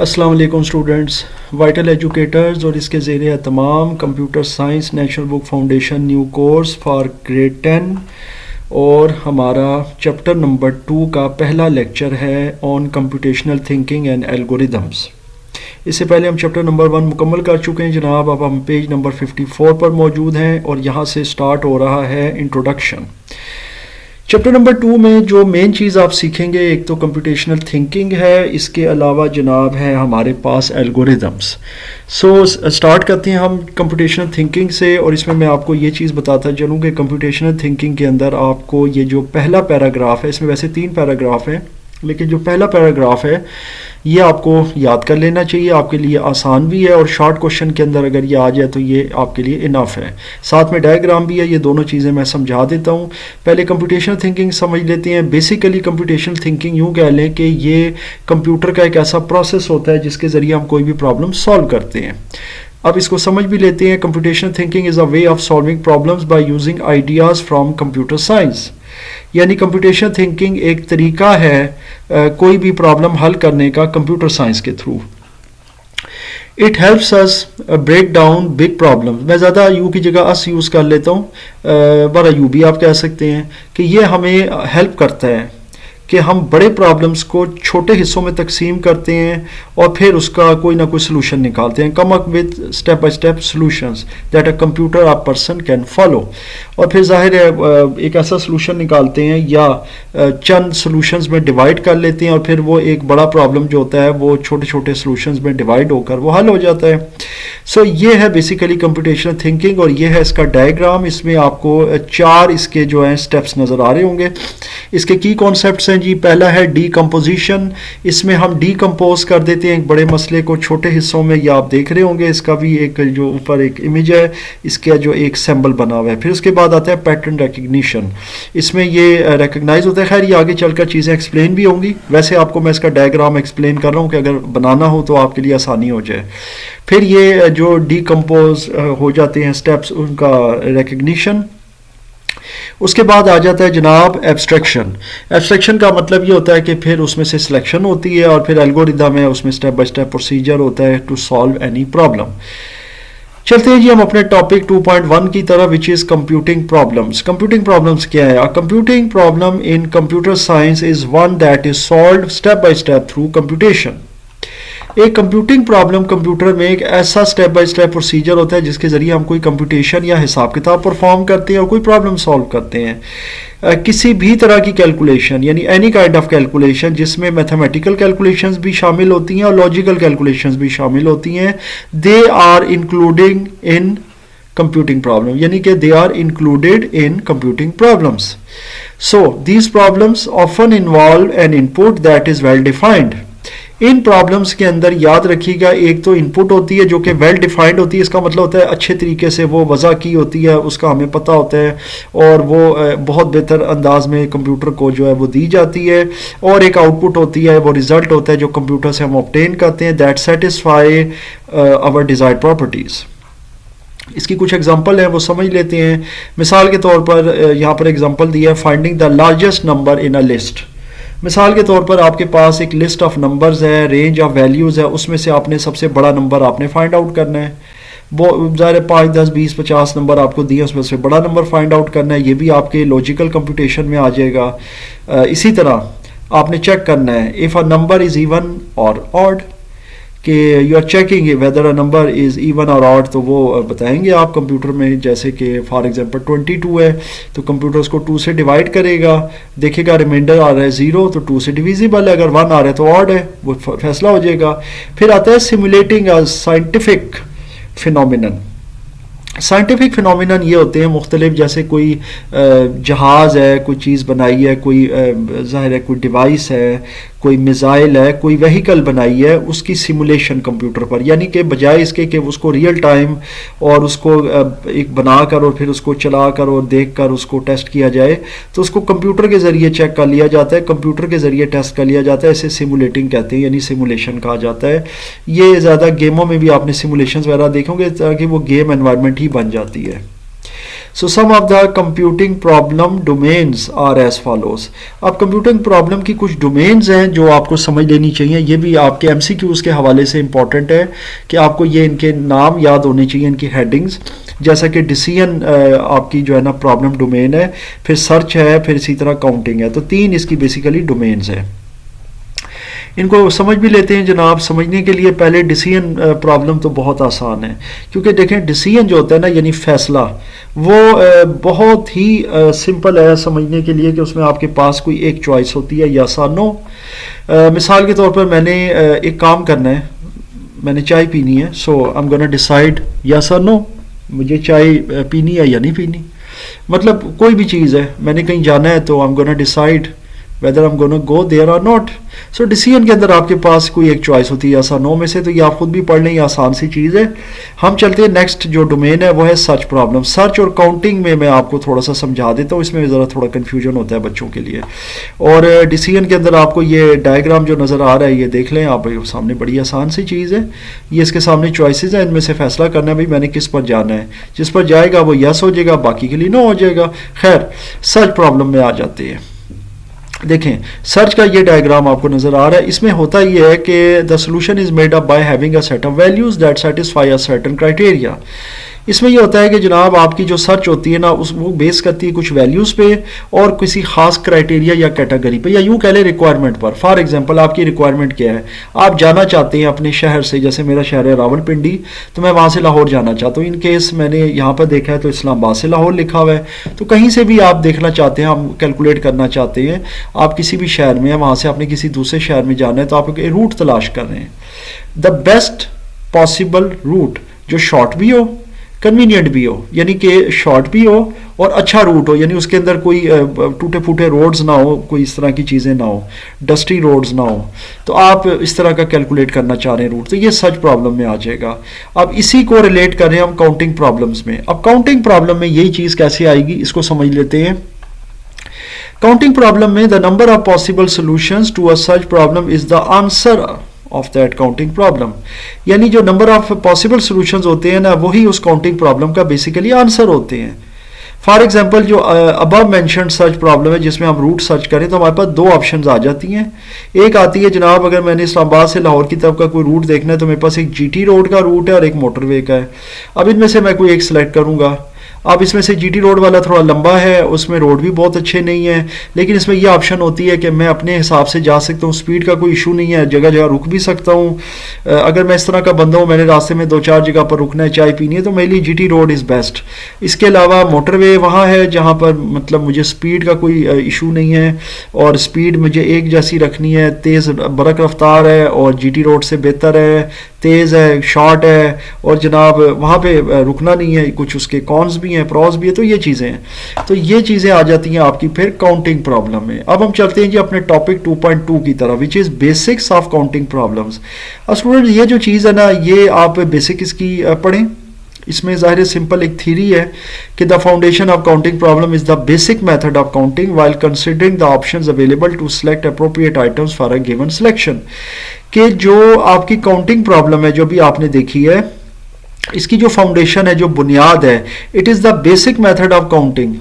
अस्सलाम वालेकुम students, vital educators और इसके ज़ेरे तमाम computer science national book foundation new course for grade 10 और हमारा चैप्टर नंबर 2 का पहला लेक्चर है on computational thinking and algorithms. इससे पहले हम चैप्टर नंबर 1 मुकम्मल कर चुके हैं जनाब। अब हम पेज नंबर 54 पर मौजूद हैं और यहाँ से स्टार्ट हो रहा है इंट्रोडक्शन। चैप्टर नंबर 2 में जो मेन चीज़ आप सीखेंगे एक तो कंप्यूटेशनल थिंकिंग है, इसके अलावा जनाब है हमारे पास एल्गोरिदम्स। स्टार्ट करते हैं हम कंप्यूटेशनल थिंकिंग से और इसमें मैं आपको ये चीज़ बताता चलूँ कि कंप्यूटेशनल थिंकिंग के अंदर आपको ये जो पहला पैराग्राफ है, इसमें वैसे 3 पैराग्राफ हैं लेकिन जो पहला पैराग्राफ है ये आपको याद कर लेना चाहिए, आपके लिए आसान भी है और शॉर्ट क्वेश्चन के अंदर अगर ये आ जाए तो ये आपके लिए इनफ है। साथ में डायग्राम भी है, ये दोनों चीज़ें मैं समझा देता हूँ। पहले कंप्यूटेशनल थिंकिंग समझ लेते हैं। बेसिकली कंप्यूटेशनल थिंकिंग यूँ कह लें कि ये कंप्यूटर का एक ऐसा प्रोसेस होता है जिसके ज़रिए हम कोई भी प्रॉब्लम सॉल्व करते हैं। अब इसको समझ भी लेते हैं। Computational thinking is a way of solving problems by using ideas from computer science. यानी कंप्यूटेशनल थिंकिंग एक तरीका है कोई भी प्रॉब्लम हल करने का कंप्यूटर साइंस के through. It helps us break down big problem. मैं ज़्यादा यू की जगह अस यूज़ कर लेता हूँ, बड़ा यू भी आप कह सकते हैं कि ये हमें हेल्प करता है कि हम बड़े प्रॉब्लम्स को छोटे हिस्सों में तकसीम करते हैं और फिर उसका कोई ना कोई सोल्यूशन निकालते हैं। Come up with step by step solutions that a computer a person can follow. और फिर जाहिर है एक ऐसा सोल्यूशन निकालते हैं या चंद सोल्यूशंस में डिवाइड कर लेते हैं और फिर वो एक बड़ा प्रॉब्लम जो होता है वो छोटे छोटे सोल्यूशंस में डिवाइड होकर वो हल हो जाता है। सो ये है बेसिकली कंप्यूटेशनल थिंकिंग और ये है इसका डायग्राम। इसमें आपको 4 इसके जो हैं स्टेप्स नज़र आ रहे होंगे। इसके की कॉन्सेप्ट्स हैं जी। पहला है डीकम्पोजिशन। इसमें हम डीकम्पोज कर देते हैं एक बड़े मसले को छोटे हिस्सों में। ये आप देख रहे होंगे, इसका भी एक जो ऊपर एक इमेज है, इसका जो एक सिंबल बना हुआ है। फिर उसके बाद आता है पैटर्न रिकग्निशन। इसमें ये रिकग्नाइज होता है। खैर ये आगे चलकर चीज़ें एक्सप्लेन भी होंगी, वैसे आपको मैं इसका डायग्राम एक्सप्लेन कर रहा हूँ कि अगर बनाना हो तो आपके लिए आसानी हो जाए। फिर ये जो डीकम्पोज हो जाते हैं स्टेप्स, उनका रिकग्निशन। उसके बाद आ जाता है जनाब एब्स्ट्रैक्शन। एब्स्ट्रैक्शन का मतलब ये होता है कि फिर उसमें से सिलेक्शन होती है और फिर एल्गोरिदम है, उसमें स्टेप बाय स्टेप प्रोसीजर होता है टू सॉल्व एनी प्रॉब्लम। चलते हैं जी हम अपने टॉपिक 2.1 की तरफ, which is computing problems. Computing problems क्या है? A computing problem in computer science is one that is solved step by step through computation. एक कंप्यूटिंग प्रॉब्लम कंप्यूटर में एक ऐसा स्टेप बाय स्टेप प्रोसीजर होता है जिसके ज़रिए हम कोई कंप्यूटेशन या हिसाब किताब परफॉर्म करते हैं और कोई प्रॉब्लम सॉल्व करते हैं। किसी भी तरह की कैलकुलेशन यानी एनी काइंड ऑफ कैलकुलेशन जिसमें मैथमेटिकल कैलकुलेशंस भी शामिल होती हैं और लॉजिकल कैलकुलेशंस भी शामिल होती हैं, they are including in computing problem, यानी कि they are included in computing problems. So these problems often involve an input that is well defined. इन प्रॉब्लम्स के अंदर याद रखिएगा एक तो इनपुट होती है जो कि वेल डिफाइंड होती है। इसका मतलब होता है अच्छे तरीके से वो वज़ा की होती है, उसका हमें पता होता है और वो बहुत बेहतर अंदाज में कंप्यूटर को जो है वो दी जाती है। और एक आउटपुट होती है, वो रिज़ल्ट होता है जो कंप्यूटर से हम ऑब्टेन करते हैं, that satisfy our desired properties. इसकी कुछ एग्जांपल हैं वो समझ लेते हैं। मिसाल के तौर पर यहाँ पर एग्जांपल दिया है, finding the largest number in a list. मिसाल के तौर पर आपके पास एक लिस्ट ऑफ नंबर्स है, रेंज ऑफ वैल्यूज़ है, उसमें से आपने सबसे बड़ा नंबर आपने फाइंड आउट करना है। वो ज़ाहिर 5, 10, 20, 50 नंबर आपको दिए, उसमें से बड़ा नंबर फाइंड आउट करना है। ये भी आपके लॉजिकल कंप्यूटेशन में आ जाएगा। इसी तरह आपने चेक करना है if a number is even और ऑड, कि you are checking whether a number is even और ऑड, तो वो बताएंगे आप कंप्यूटर में। जैसे कि फॉर एग्जांपल 22 है तो कंप्यूटर उसको 2 से डिवाइड करेगा, देखेगा रिमाइंडर आ रहा है 0 तो 2 से डिविजिबल है, अगर 1 आ रहा है तो ऑड है, वो फैसला हो जाएगा। फिर आता है simulating a scientific phenomenon. Scientific phenomenon ये होते हैं मुख्तलिफ, जैसे कोई जहाज़ है, कोई चीज़ बनाई है, कोई ज़ाहिर है कोई डिवाइस है, कोई मिसाइल है, कोई व्हीकल बनाई है, उसकी सिमुलेशन कंप्यूटर पर, यानी कि बजाय इसके कि उसको रियल टाइम और उसको एक बनाकर और फिर उसको चलाकर और देखकर उसको टेस्ट किया जाए, तो उसको कंप्यूटर के ज़रिए चेक कर लिया जाता है, कंप्यूटर के ज़रिए टेस्ट कर लिया जाता है। इसे सिमुलेटिंग कहते हैं, यानी सिमुलेशन कहा जाता है। ये ज़्यादा गेमों में भी आपने सिमुलेशन वगैरह देखेंगे ताकि वो गेम एनवायरनमेंट ही बन जाती है। So some of the computing problem domains are as follows. अब कंप्यूटिंग प्रॉब्लम की कुछ डोमेन्स हैं जो आपको समझ लेनी चाहिए, ये भी आपके एमसीक्यूज़ के हवाले से इंपॉर्टेंट है कि आपको ये इनके नाम याद होने चाहिए, इनकी हेडिंग्स, जैसा कि डिसीजन आपकी जो है ना प्रॉब्लम डोमेन है, फिर सर्च है, फिर इसी तरह काउंटिंग है। तो 3 इसकी बेसिकली डोमेन्स है। इनको समझ भी लेते हैं जनाब। समझने के लिए पहले डिसीजन प्रॉब्लम तो बहुत आसान है, क्योंकि देखें डिसीजन जो होता है ना यानी फैसला, वो बहुत ही सिंपल है समझने के लिए कि उसमें आपके पास कोई एक चॉइस होती है, यस और नो। मिसाल के तौर पर मैंने एक काम करना है, मैंने चाय पीनी है, so I am gonna decide yes और नो, मुझे चाय पीनी है या नहीं पीनी। मतलब कोई भी चीज़ है, मैंने कहीं जाना है तो I am gonna decide whether I am gonna go there और नॉट। सो डिसीजन के अंदर आपके पास कोई एक चॉइस होती है ऐसा नो में से, तो ये आप खुद भी पढ़ लें, ये आसान सी चीज़ है। हम चलते हैं नेक्स्ट जो डोमेन है वो है सर्च प्रॉब्लम। सर्च और काउंटिंग में मैं आपको थोड़ा सा समझा देता हूँ, इसमें ज़रा थोड़ा कन्फ्यूजन होता है बच्चों के लिए। और डिसीजन के अंदर आपको ये डायग्राम जो नज़र आ रहा है ये देख लें आप, सामने बड़ी आसान सी चीज़ है। ये इसके सामने चॉइसेस हैं, इनमें से फैसला करना है भाई मैंने किस पर जाना है। जिस पर जाएगा वो यस हो जाएगा, बाकी के लिए नो हो जाएगा। खैर सर्च प्रॉब्लम में आ जाते हैं। देखें सर्च का ये डायग्राम आपको नजर आ रहा है, इसमें होता ये है कि the solution is made up by having a set of values that satisfy a certain criteria. इसमें यह होता है कि जनाब आपकी जो सर्च होती है ना उस वो बेस करती है कुछ वैल्यूज़ पे और किसी खास क्राइटेरिया या कैटेगरी पे, या यूँ कह लें रिक्वायरमेंट पर। फॉर एग्जांपल आपकी रिक्वायरमेंट क्या है, आप जाना चाहते हैं अपने शहर से, जैसे मेरा शहर है रावलपिंडी, तो मैं वहाँ से लाहौर जाना चाहता हूँ। इन केस मैंने यहाँ पर देखा है तो इस्लामाबाद से लाहौर लिखा हुआ है, तो कहीं से भी आप देखना चाहते हैं, हम कैलकुलेट करना चाहते हैं, आप किसी भी शहर में हैं, वहाँ से आपने किसी दूसरे शहर में जाना है तो आप एक रूट तलाश कर रहे हैं। द बेस्ट पॉसिबल रूट जो शॉर्ट भी हो, कन्वीनियंट भी हो, यानी कि शॉर्ट भी हो और अच्छा रूट हो, यानी उसके अंदर कोई टूटे फूटे रोड्स ना हो, कोई इस तरह की चीज़ें ना हो, डस्टी रोड्स ना हो, तो आप इस तरह का कैलकुलेट करना चाह रहे हैं रूट, तो ये सर्च प्रॉब्लम में आ जाएगा। अब इसी को रिलेट कर रहे हैं हम काउंटिंग प्रॉब्लम्स में। अब काउंटिंग प्रॉब्लम में यही चीज़ कैसे आएगी इसको समझ लेते हैं। काउंटिंग प्रॉब्लम में the number of possible solutions to a search problem is the answer of that counting problem, यानी जो नंबर ऑफ पॉसिबल सॉल्यूशंस होते हैं ना वही उस काउंटिंग प्रॉब्लम का बेसिकली आंसर होते हैं। फॉर एग्जांपल जो अबव मेंशन्ड सर्च प्रॉब्लम है जिसमें हम रूट सर्च करें तो हमारे पास 2 ऑप्शंस आ जाती हैं। एक आती है जनाब अगर मैंने इस्लामाबाद से लाहौर की तरफ का कोई रूट देखना है तो मेरे पास एक जीटी रोड का रूट है और एक मोटरवे का है। अब इनमें से मैं कोई एक सिलेक्ट करूंगा। अब इसमें से जीटी रोड वाला थोड़ा लंबा है, उसमें रोड भी बहुत अच्छे नहीं है, लेकिन इसमें यह ऑप्शन होती है कि मैं अपने हिसाब से जा सकता हूँ, स्पीड का कोई इशू नहीं है, जगह जगह रुक भी सकता हूँ। अगर मैं इस तरह का बंदा हूँ, मैंने रास्ते में 2-4 जगह पर रुकना है, चाय पीनी है, तो मेरे लिए जीटी रोड इज़ बेस्ट। इसके अलावा मोटरवे वहाँ है जहाँ पर मतलब मुझे स्पीड का कोई इशू नहीं है और स्पीड मुझे एक जैसी रखनी है, तेज़ बरक रफ्तार है और जीटी रोड से बेहतर है, तेज़ है, शॉर्ट है और जनाब वहाँ पे रुकना नहीं है, कुछ उसके कॉन्स भी हैं, प्रॉस भी है, तो ये चीज़ें हैं। तो ये चीज़ें आ जाती हैं आपकी फिर काउंटिंग प्रॉब्लम में। अब हम चलते हैं जी अपने टॉपिक 2.2 की तरफ, which is basics of counting problems. अब स्टूडेंट ये जो चीज़ है ना ये आप बेसिक इसकी पढ़ें। इसमें ज़ाहिर सिंपल एक थ्योरी है कि the foundation of counting problem is the basic method of counting while considering the options available to select appropriate items for a given selection. कि जो आपकी काउंटिंग प्रॉब्लम है जो भी आपने देखी है, इसकी जो फाउंडेशन है, जो बुनियाद है, it is the basic method of counting,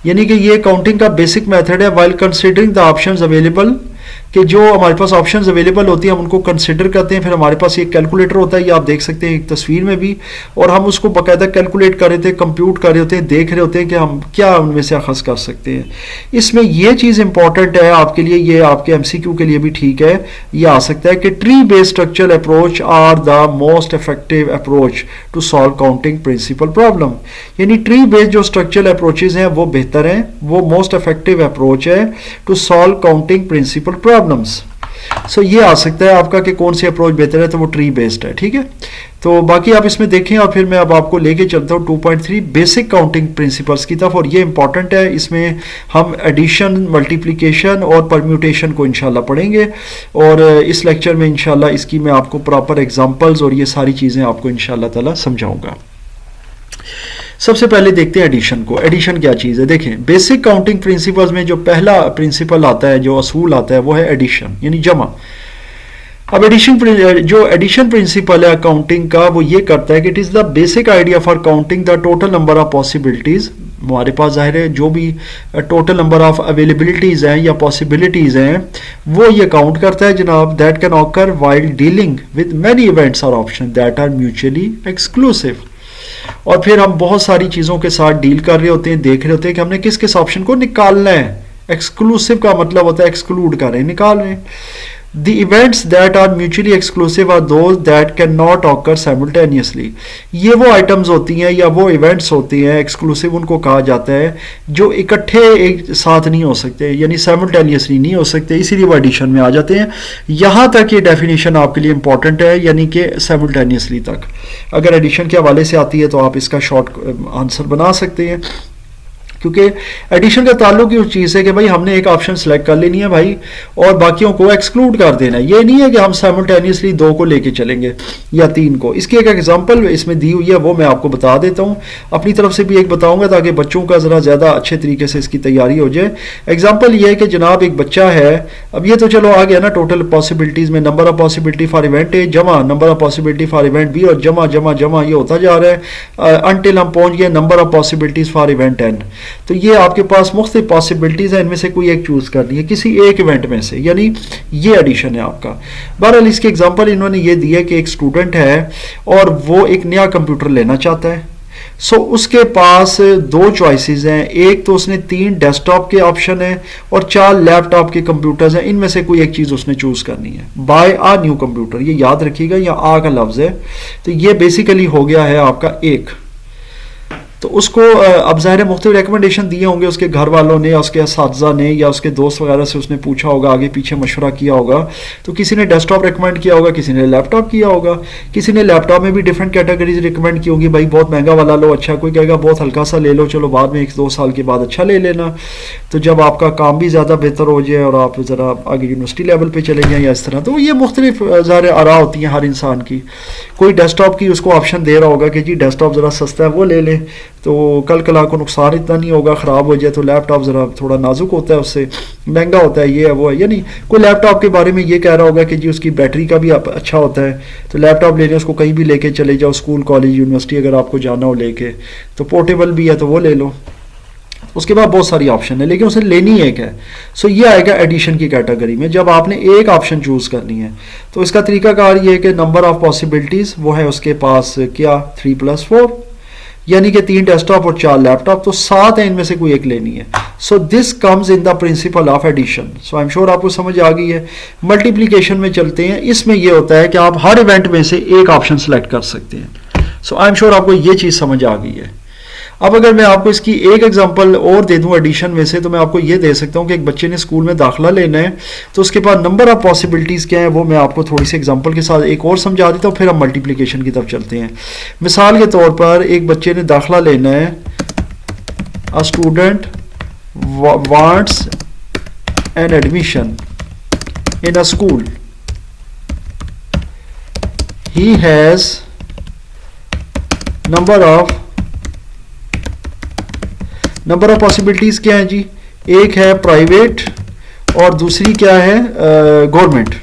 यानी कि ये काउंटिंग का बेसिक मेथड है while considering the options available, कि जो हमारे पास ऑप्शंस अवेलेबल होती हैं हम उनको कंसिडर करते हैं। फिर हमारे पास एक कैलकुलेटर होता है, ये आप देख सकते हैं एक तस्वीर में भी, और हम उसको बाकायदा कैलकुलेट कर रहे थे, कंप्यूट कर रहे होते हैं, देख रहे होते हैं कि हम क्या उनमें से अखज़ कर सकते हैं। इसमें ये चीज़ इंपॉर्टेंट है आपके लिए, ये आपके एमसीक्यू के लिए भी ठीक है, ये आ सकता है कि tree based structural approach are the most effective approach to solve counting principle problem, यानी ट्री बेस्ड जो स्ट्रक्चरल अप्रोचेज हैं वो बेहतर हैं, वो मोस्ट इफेक्टिव अप्रोच है to solve counting principle problems. So ये आ सकता है आपका कि कौन सी अप्रोच बेहतर है, तो वो ट्री बेस्ड है, ठीक है। तो बाकी आप इसमें देखें और फिर मैं अब आपको लेके चलता हूँ 2.3 बेसिक काउंटिंग प्रिंसिपल्स की तरफ, और ये इंपॉर्टेंट है। इसमें हम एडिशन, मल्टीप्लिकेशन और परम्यूटेशन को इंशाल्लाह पढ़ेंगे, और इस लेक्चर में इंशाल्लाह इसकी मैं आपको प्रॉपर एग्जांपल्स और ये सारी चीज़ें आपको इंशाल्लाह ताला समझाऊंगा। सबसे पहले देखते हैं एडिशन को। एडिशन क्या चीज़ है, देखें बेसिक काउंटिंग प्रिंसिपल्स में जो पहला प्रिंसिपल आता है, जो असूल आता है, वो है एडिशन यानी जमा। अब एडिशन प्रिंसिपल है काउंटिंग का, वो ये करता है कि it is the basic idea for counting the total number of possibilities हमारे पास ज़ाहिर है जो भी टोटल नंबर ऑफ अवेलेबिलिटीज़ हैं या पॉसिबिलिटीज़ हैं वो ये काउंट करता है जनाब, that can occur while dealing with many events और option that are mutually exclusive. और फिर हम बहुत सारी चीज़ों के साथ डील कर रहे होते हैं, देख रहे होते हैं कि हमने किस किस ऑप्शन को निकालना है। एक्सक्लूसिव का मतलब होता है एक्सक्लूड कर रहे हैं, निकाल रहे हैं। The events that are mutually exclusive are those that cannot occur simultaneously। ये वो आइटम्स होती हैं या वो इवेंट्स होती हैं, एक्सक्लूसिव उनको कहा जाता है, जो इकट्ठे एक साथ नहीं हो सकते, यानी साइमल्टेनियसली नहीं हो सकते, इसीलिए वो एडिशन में आ जाते हैं। यहाँ तक ये डेफिनेशन आपके लिए इंपॉर्टेंट है, यानी कि साइमल्टेनियसली तक। अगर एडिशन के हवाले से आती है तो आप इसका शॉर्ट आंसर बना सकते हैं, क्योंकि एडिशन का ताल्लुक ही उस चीज़ है कि भाई हमने एक ऑप्शन सेलेक्ट कर लेनी है भाई और बाकियों को एक्सक्लूड कर देना है। ये नहीं है कि हम साइमल्टेनियसली 2 को लेके चलेंगे या 3 को। इसकी एक एग्जांपल इसमें दी हुई है, वो मैं आपको बता देता हूँ, अपनी तरफ से भी एक बताऊंगा ताकि बच्चों का ज़रा ज़्यादा अच्छे तरीके से इसकी तैयारी हो जाए। एग्जाम्पल ये है कि जनाब एक बच्चा है, अब ये तो चलो आ गया ना, टोटल पॉसिबिलिटीज़ में number of possibility for event A जमा number of possibility for event B, और जमा जमा जमा ये होता जा रहा है अनटिल हम पहुँच गए number of possibilities for event N. तो ये आपके पास मुख्तलिफ पॉसिबिलिटीज है, इनमें से कोई एक चूज करनी है किसी एक इवेंट में से, यानी ये एडिशन है आपका। बहरहाल इसके एग्जांपल इन्होंने ये दिया कि एक स्टूडेंट है और वो एक नया कंप्यूटर लेना चाहता है। सो उसके पास 2 चॉइसेस हैं, एक तो उसने 3 डेस्कटॉप के ऑप्शन है और 4 लैपटॉप के कंप्यूटर्स हैं, इनमें से कोई एक चीज़ उसने चूज करनी है। बाय आ न्यू कंप्यूटर, ये याद रखिएगा, या आ का लफ्ज़ है, तो ये बेसिकली हो गया है आपका एक। तो उसको अब ज़ाहिर है मुख्तलिफ रिकमेंडेशन दिए होंगे उसके घर वालों ने या उसके असातिज़ा ने या उसके दोस्त वगैरह से उसने पूछा होगा, आगे पीछे मशवरा किया होगा। तो किसी ने डेस्कटॉप रिकमेंड किया होगा, किसी ने लैपटॉप किया होगा, किसी ने लैपटॉप में भी डिफरेंट कैटेगरीज रिकमेंड की होगी, भाई बहुत महंगा वाला लो, अच्छा, कोई कहेगा बहुत हल्का सा ले लो, चलो बाद में 1-2 साल के बाद अच्छा ले लेना, तो जब आपका काम भी ज़्यादा बेहतर हो जाए और आप ज़रा आगे यूनिवर्सिटी लेवल पर चले जाएँ या इस तरह। तो ये मुख्तलिफ ज़ाहिर आरा होती हैं हर इंसान की। कोई डेस्कटॉप की उसको ऑप्शन दे रहा होगा कि जी डेस्कटॉप ज़रा सस्ता है वो ले लें, तो कल कला को नुकसान इतना नहीं होगा, ख़राब हो जाए तो लैपटॉप ज़रा थोड़ा नाजुक होता है, उससे महंगा होता है, ये है वो है। यानी कोई लैपटॉप के बारे में ये कह रहा होगा कि जी उसकी बैटरी का भी अच्छा होता है, तो लैपटॉप ले लें, उसको कहीं भी लेके चले जाओ, स्कूल कॉलेज यूनिवर्सिटी अगर आपको जाना हो लेके, तो पोर्टेबल भी है तो वो ले लो। उसके बाद बहुत सारी ऑप्शन है, लेकिन उसे लेनी एक है। सो ये आएगा एडिशन की कैटेगरी में। जब आपने एक ऑप्शन चूज करनी है तो इसका तरीकाकार ये है कि नंबर ऑफ पॉसिबिलिटीज वो है उसके पास क्या 3+4, यानी कि 3 डेस्कटॉप और 4 लैपटॉप, तो 7 है, इनमें से कोई एक लेनी है। So this comes in the principle of addition. So I am sure आपको समझ आ गई है। मल्टीप्लीकेशन में चलते हैं, इसमें यह होता है कि आप हर इवेंट में से एक ऑप्शन सेलेक्ट कर सकते हैं। सो आई एम श्योर आपको ये चीज समझ आ गई है। अब अगर मैं आपको इसकी एक एग्जांपल और दे दूं एडिशन में से, तो मैं आपको ये दे सकता हूं कि एक बच्चे ने स्कूल में दाखिला लेना है, तो उसके पास नंबर ऑफ पॉसिबिलिटीज़ क्या है वो मैं आपको थोड़ी सी एग्जांपल के साथ एक और समझा देता हूं, फिर हम मल्टीप्लिकेशन की तरफ चलते हैं। मिसाल के तौर पर एक बच्चे ने दाखिला लेना है, a student wants an admission in a school, he has number of possibilities क्या है जी, एक है प्राइवेट और दूसरी क्या है गवर्नमेंट।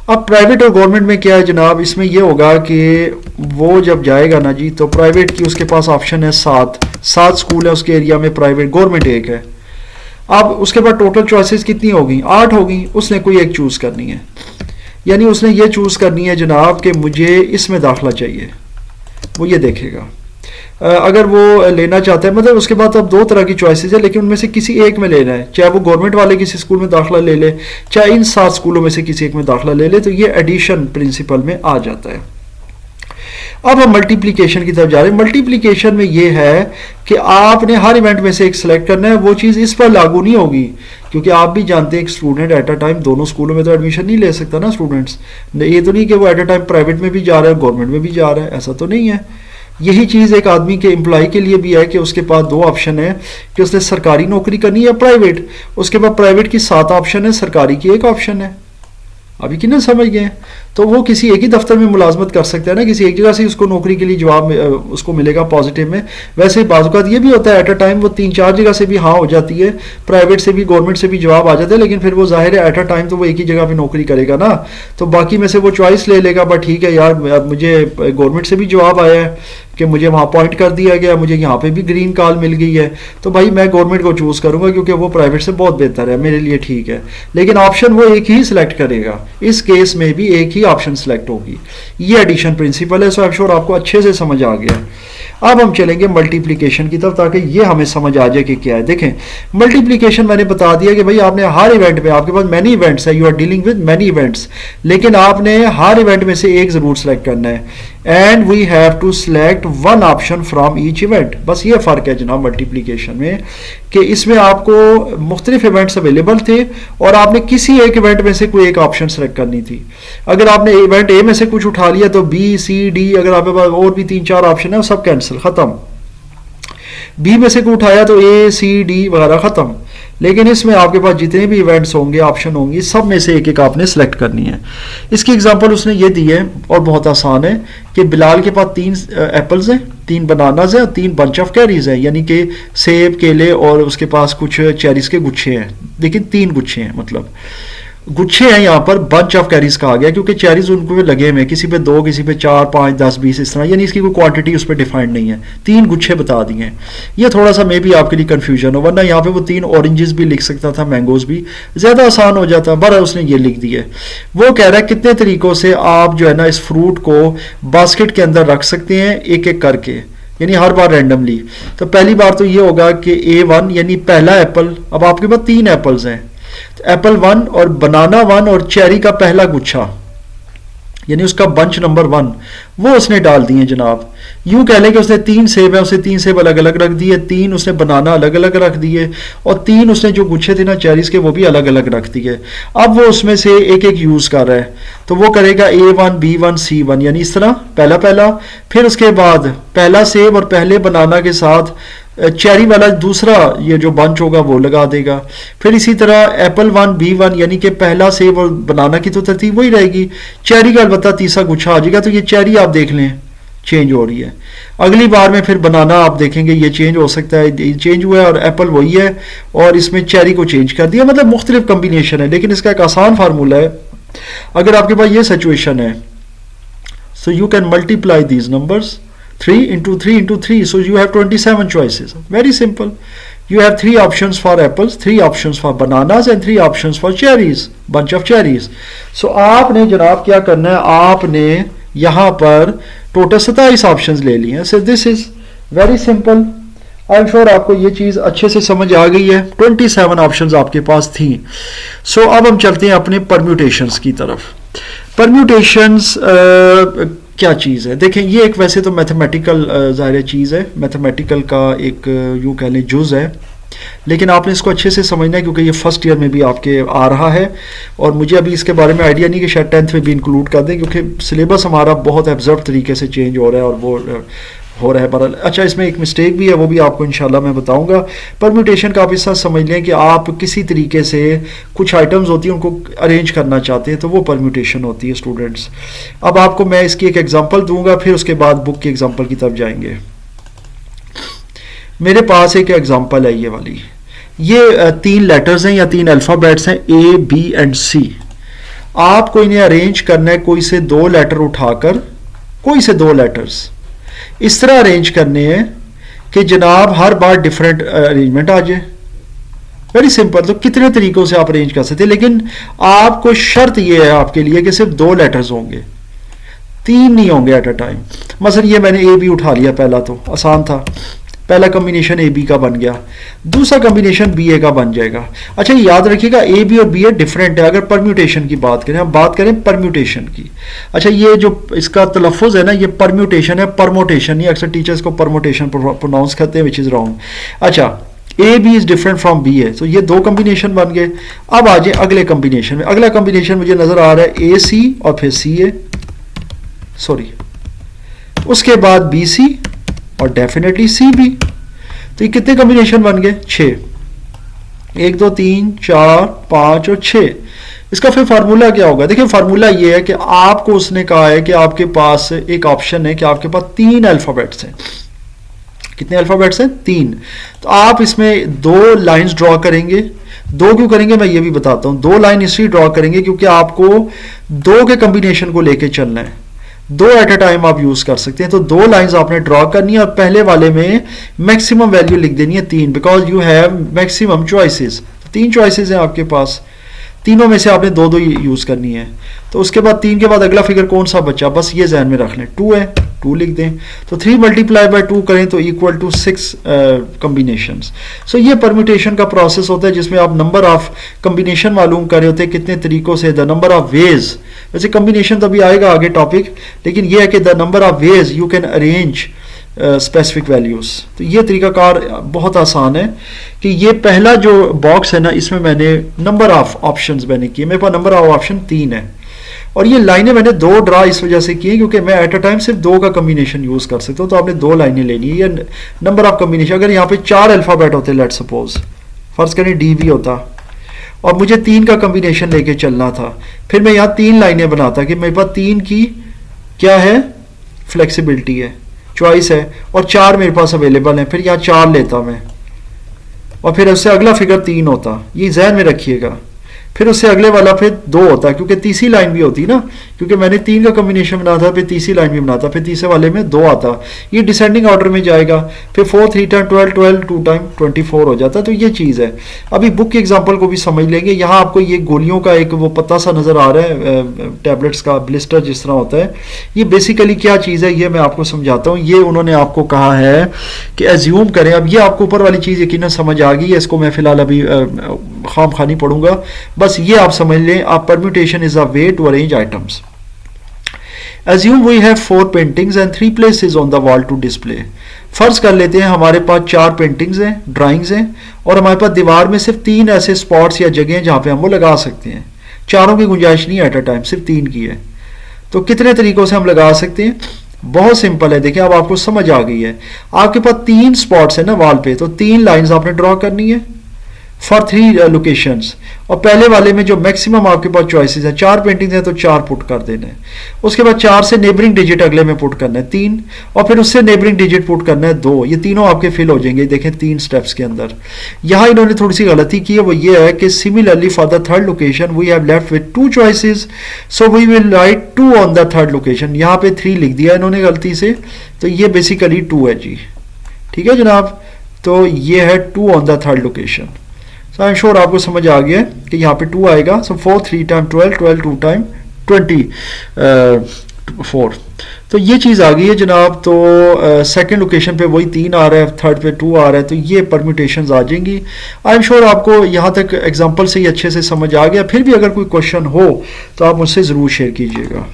अब प्राइवेट और गवर्नमेंट में क्या है जनाब, इसमें यह होगा कि वो जब जाएगा ना जी, तो प्राइवेट की उसके पास ऑप्शन है 7 स्कूल है उसके एरिया में, प्राइवेट, गवर्नमेंट एक है। अब उसके बाद टोटल चॉइसेस कितनी होगी, 8 होगी। उसने कोई एक चूज करनी है, यानी उसने ये चूज करनी है जनाब कि मुझे इसमें दाखिला चाहिए, वो ये देखेगा। अगर वो लेना चाहता है, मतलब उसके बाद अब 2 तरह की चॉइसेस है, लेकिन उनमें से किसी एक में लेना है, चाहे वो गवर्नमेंट वाले किसी स्कूल में दाखिला ले ले, चाहे इन 7 स्कूलों में से किसी एक में दाखिला ले ले, तो ये एडिशन प्रिंसिपल में आ जाता है। अब हम मल्टीप्लिकेशन की तरफ जा रहे हैं। मल्टीप्लिकेशन में ये है कि आपने हर इवेंट में से एक सिलेक्ट करना है, वो चीज़ इस पर लागू नहीं होगी, क्योंकि आप भी जानते हैं एक स्टूडेंट एट अ टाइम दोनों स्कूलों में तो एडमिशन नहीं ले सकता ना स्टूडेंट्स। ये तो नहीं कि वो एट अ टाइम प्राइवेट में भी जा रहा है गवर्नमेंट में भी जा रहा है, ऐसा तो नहीं है। यही चीज़ एक आदमी के एम्प्लॉय के लिए भी है कि उसके पास 2 ऑप्शन है कि उसने सरकारी नौकरी करनी है प्राइवेट, उसके बाद प्राइवेट की 7 ऑप्शन है, सरकारी की 1 ऑप्शन है। अभी कितने समझ गए? तो वो किसी एक ही दफ्तर में मुलाजमत कर सकता है ना, किसी एक जगह से उसको नौकरी के लिए जवाब उसको मिलेगा पॉजिटिव में। वैसे बाज़ ये भी होता है एट अ टाइम वो 3-4 जगह से भी हाँ हो जाती है, प्राइवेट से भी गवर्नमेंट से भी जवाब आ जाता है, लेकिन फिर वो जाहिर है एट अ टाइम तो वो एक ही जगह पे नौकरी करेगा ना, तो बाकी में से वो चॉइस ले लेगा। बट ठीक है यार, मुझे गवर्नमेंट से भी जवाब आया है कि मुझे वहाँ अपॉइंट कर दिया गया, मुझे यहाँ पे भी ग्रीन कॉल मिल गई है, तो भाई मैं गवर्नमेंट को चूज़ करूँगा क्योंकि वो प्राइवेट से बहुत बेहतर है मेरे लिए, ठीक है। लेकिन ऑप्शन वो एक ही सिलेक्ट करेगा, इस केस में भी एक ही ऑप्शन सिलेक्ट होगी। ये एडिशन प्रिंसिपल है। सो आई एम श्योर आपको अच्छे से समझ आ गया। अब हम चलेंगे मल्टीप्लिकेशन की तरफ ताकि ये हमें समझ आ जाए कि क्या है। देखें मल्टीप्लिकेशन मैंने बता दिया कि भाई आपने हर इवेंट में, आपके पास मैनी इवेंट्स है, you are dealing with many events, लेकिन आपने हर इवेंट में से एक ज़रूर सेलेक्ट करना है, and we have to select one option from each event. बस ये फ़र्क है जनाब मल्टीप्लिकेशन में कि इसमें आपको मुख्तलिफ इवेंट्स अवेलेबल थे और आपने किसी एक इवेंट में से कोई एक ऑप्शन सेलेक्ट करनी थी। अगर आपने इवेंट ए में से कुछ उठा लिया तो बी सी डी, अगर आपके पास और भी 3-4 ऑप्शन है वो सब कैंसिल, ख़त्म। बी में से कोई उठाया तो ए सी डी वगैरह ख़त्म। लेकिन इसमें आपके पास जितने भी इवेंट्स होंगे, ऑप्शन होंगी, सब में से एक एक आपने सेलेक्ट करनी है। इसकी एग्जांपल उसने ये दी है और बहुत आसान है कि बिलाल के पास 3 एप्पल्स हैं, 3 बनानाज हैं और 3 बंच ऑफ कैरीज हैं, यानी कि सेब, केले और उसके पास कुछ चेरीज के गुच्छे हैं। लेकिन 3 गुच्छे हैं, मतलब गुच्छे हैं, यहाँ पर बंच ऑफ कैरीज कहा गया क्योंकि चेरीज उनको भी लगे हुए, किसी पे 2, किसी पे 4, 5, 10, 20 इस तरह, यानी इसकी कोई क्वांटिटी उस पर डिफाइंड नहीं है। 3 गुच्छे बता दिए हैं। ये थोड़ा सा मे भी आपके लिए कंफ्यूजन हो, वरना यहाँ पे वो 3 ऑरेंजेस भी लिख सकता था, मैंगोज भी, ज़्यादा आसान हो जाता, बड़ा उसने ये लिख दिया। वो कह रहा है कितने तरीकों से आप जो है ना इस फ्रूट को बास्केट के अंदर रख सकते हैं एक एक करके, यानी हर बार रैंडमली। तो पहली बार तो ये होगा कि A1 यानी पहला एप्पल, अब आपके पास 3 एप्पल्स हैं, एप्पल 1 और बनाना 1 और चेरी का पहला गुच्छा, यानी उसका बंच नंबर 1 वो उसने डाल दिए जनाब। यूं कह लें कि उसने 3 सेब है, उसने 3 सेब अलग अलग रख दिए, 3 उसने बनाना अलग अलग रख दिए और 3 उसने जो गुच्छे थे ना चेरीज के वो भी अलग अलग रख दिए। अब वो उसमें से एक एक यूज कर रहा है, तो वो करेगा A1 B1 C1, यानी इस तरह पहला पहला, फिर उसके बाद पहला सेब और पहले बनाना के साथ चेरी वाला दूसरा ये जो बंच होगा वो लगा देगा। फिर इसी तरह एप्पल 1 B1 यानी कि पहला सेब और बनाना की तो तरतीब वही रहेगी, चेरी का अलबत्ता तीसरा गुच्छा आ जाएगा। तो ये चेरी आप देख लें चेंज हो रही है। अगली बार में फिर बनाना आप देखेंगे ये चेंज हो सकता है, ये चेंज हुआ है, और एप्पल वही है और इसमें चेरी को चेंज कर दिया। मतलब मुख्तलिफ कम्बिनेशन है, लेकिन इसका एक आसान फार्मूला है। अगर आपके पास ये सिचुएशन है, so you can multiply these numbers 3 into 3 into 3, so you have 27 choices. Very simple. You have 3 options for apples, 3 options for bananas and 3 options for cherries, bunch of cherries. So आपने जनाब क्या करना है, आपने यहाँ पर total 27 options ले लिए हैं। So this is very simple. I am sure आपको ये चीज़ अच्छे से समझ आ गई है। 27 ऑप्शंस आपके पास थी। सो अब हम चलते हैं अपने परम्यूटेशंस की तरफ। परम्यूटेशंस क्या चीज़ है, देखें ये एक वैसे तो मैथमेटिकल ज़ाहिर चीज़ है, मैथमेटिकल का एक यूँ कह लें जुज़ है, लेकिन आपने इसको अच्छे से समझना है क्योंकि ये फर्स्ट ईयर में भी आपके आ रहा है और मुझे अभी इसके बारे में आइडिया नहीं कि शायद 10th में भी इंक्लूड कर दें क्योंकि सिलेबस हमारा बहुत एब्जर्व तरीके से चेंज हो रहा है और वो हो रहा है। पर अच्छा इसमें एक मिस्टेक भी है, वो भी आपको इंशाल्लाह मैं बताऊंगा। परम्यूटेशन का आप इस तरह समझ लें कि आप किसी तरीके से कुछ आइटम्स होती हैं उनको अरेंज करना चाहते हैं, तो वो परम्यूटेशन होती है स्टूडेंट्स। अब आपको मैं इसकी एक एग्जांपल दूंगा, फिर उसके बाद बुक की एग्जांपल की तरफ जाएंगे। मेरे पास एक एग्जांपल है ये वाली, ये 3 लेटर्स हैं या 3 अल्फ़ाबेट्स हैं A B एंड C। आपको इन्हें अरेंज करना है, कोई से 2 लेटर उठाकर कोई से 2 लेटर्स इस तरह अरेंज करने हैं कि जनाब हर बार डिफरेंट अरेंजमेंट आ जाए। Very simple. तो कितने तरीकों से आप अरेंज कर सकते हैं, लेकिन आपको शर्त यह है आपके लिए कि सिर्फ 2 लेटर्स होंगे, 3 नहीं होंगे एट अ टाइम। मसलन ये मैंने A B उठा लिया, पहला तो आसान था, पहला कॉम्बिनेशन A B का बन गया, दूसरा कॉम्बिनेशन B A का बन जाएगा। अच्छा याद रखिएगा A B और B A डिफरेंट है। अगर परम्यूटेशन की बात करें, हम बात करें परम्यूटेशन की। अच्छा ये जो इसका तलफ़ुज़ है ना, ये परम्यूटेशन है, परमोटेशन नहीं। अक्सर टीचर्स को परमोटेशन प्रोनाउंस करते हैं, विच इज़ रॉन्ग। अच्छा A B is different from B A, तो ये 2 कॉम्बिनेशन बन गए। अब आ जाए अगले कॉम्बिनेशन में। अगला कॉम्बिनेशन मुझे नज़र आ रहा है A C और फिर C A, सॉरी, उसके बाद B C और डेफिनेटली CB। तो ये कितने कॉम्बिनेशन बन गए? 6। 1 2 3 4 5 और 6। इसका फिर फार्मूला क्या होगा? देखिए फार्मूला ये है कि आपको उसने कहा है कि आपके पास एक ऑप्शन है कि आपके पास 3 अल्फ़ाबेट्स हैं। कितने अल्फ़ाबेट्स हैं? 3। तो आप इसमें 2 लाइंस ड्रॉ करेंगे। 2 क्यों करेंगे मैं ये भी बताता हूँ। 2 लाइन इसलिए ड्रॉ करेंगे क्योंकि आपको 2 के कम्बिनेशन को लेके चलना है। 2 एट अ टाइम आप यूज कर सकते हैं। तो 2 लाइंस आपने ड्रॉ करनी है और पहले वाले में मैक्सिमम वैल्यू लिख देनी है 3, because you have maximum choices. 3 choices हैं आपके पास, तीनों में से आपने 2 यूज करनी है। तो उसके बाद 3 के बाद अगला फिगर कौन सा बचा? बस ये ध्यान में रख लें, 2 है, 2 लिख दें। तो 3 मल्टीप्लाई बाय 2 करें तो इक्वल टू 6 कम्बिनेशंस। सो ये परम्यूटेशन का प्रोसेस होता है जिसमें आप नंबर ऑफ कम्बिनेशन मालूम कर रहे होते हैं कितने तरीकों से, द नंबर ऑफ वेज। वैसे कम्बिनेशन तो अभी आएगा आगे टॉपिक, लेकिन ये है कि the number of ways you can arrange specific values. तो ये तरीकाकार बहुत आसान है कि ये पहला जो बॉक्स है ना, इसमें मैंने नंबर ऑफ ऑप्शंस मैंने किए। मेरे पास नंबर ऑफ ऑप्शन 3 है और ये लाइनें मैंने 2 ड्रा इस वजह से की क्योंकि मैं एट अ टाइम सिर्फ 2 का कम्बिनेशन यूज कर सकता हूँ। तो आपने 2 लाइनें लेनी है। ये नंबर ऑफ कम्बिनेशन, अगर यहाँ पे 4 अल्फाबेट होते, लेट सपोज फर्ज करें DV होता और मुझे 3 का कम्बिनेशन लेके चलना था, फिर मैं यहाँ 3 लाइनें बनाता कि मेरे पास 3 की क्या है, फ्लेक्सिबिलिटी है, चॉइस है, और 4 मेरे पास अवेलेबल है। फिर यहाँ 4 लेता मैं और फिर उससे अगला फिगर 3 होता, ये जहन में रखिएगा। फिर उससे अगले वाला फिर 2 होता क्योंकि तीसरी लाइन भी होती ना, क्योंकि मैंने 3 का कम्बिनेशन बना था, फिर तीसरी लाइन भी बनाता, फिर तीसरे वाले में 2 आता। ये डिसेंडिंग ऑर्डर में जाएगा। फिर 4 3 टाइम 12 12 2 टाइम 24 हो जाता। तो ये चीज़ है। अभी बुक के एग्जाम्पल को भी समझ लेंगे। यहाँ आपको ये गोलियों का एक वो पत्ता सा नज़र आ रहा है, टैबलेट्स का ब्लिस्टर जिस तरह होता है। ये बेसिकली क्या चीज़ है ये मैं आपको समझाता हूँ। ये उन्होंने आपको कहा है कि एज्यूम करें। अब ये आपको ऊपर वाली चीज़ यकीनन समझ आ गई है, इसको मैं फिलहाल अभी खाम खानी पढ़ूंगा। बस ये आप समझ लें, आप permutation is a way to arrange items. Assume we have 4 paintings and 3 places on the wall to display. फर्ज कर लेते हैं हमारे पास 4 पेंटिंग्स हैं, ड्राइंग्स हैं, और हमारे पास दीवार में सिर्फ 3 ऐसे स्पॉट्स या जगह हैं जहां पे हम वो लगा सकते हैं। चारों की गुंजाइश नहीं एट अ टाइम, सिर्फ 3 की है। तो कितने तरीकों से हम लगा सकते हैं? बहुत सिंपल है। देखिए अब आपको समझ आ गई है। आपके पास 3 स्पॉट्स है ना वॉल पे, तो 3 लाइंस आपने ड्रॉ करनी है फॉर 3 लोकेशंस। और पहले वाले में जो मैक्सिमम आपके पास चॉइसेस है, 4 पेंटिंग्स हैं तो 4 पुट कर देना है। उसके बाद 4 से नेबरिंग डिजिट अगले में पुट करना है 3, और फिर उससे नेबरिंग डिजिट पुट करना है 2। ये तीनों आपके फिल हो जाएंगे। देखें 3 स्टेप्स के अंदर। यहाँ इन्होंने थोड़ी सी गलती की है, वो ये है कि similarly for the 3rd location we have left with 2 choices, so we will write 2 on the 3rd location. यहाँ पे 3 लिख दिया इन्होंने गलती से, तो ये बेसिकली 2 है जी। ठीक है जनाब, तो ये है 2 on the 3rd location. So I am sure आपको समझ आ गया कि यहाँ पे 2 आएगा। सो 4 3 टाइम 12 12 2 टाइम 24। तो ये चीज़ आ गई है जनाब। तो सेकंड लोकेशन पे वही 3 आ रहा है, 3rd पे 2 आ रहा है, तो ये परम्यूटेशंस आ जाएंगी। आई एम श्योर आपको यहाँ तक एग्जांपल से ही अच्छे से समझ आ गया। फिर भी अगर कोई क्वेश्चन हो तो आप मुझसे ज़रूर शेयर कीजिएगा।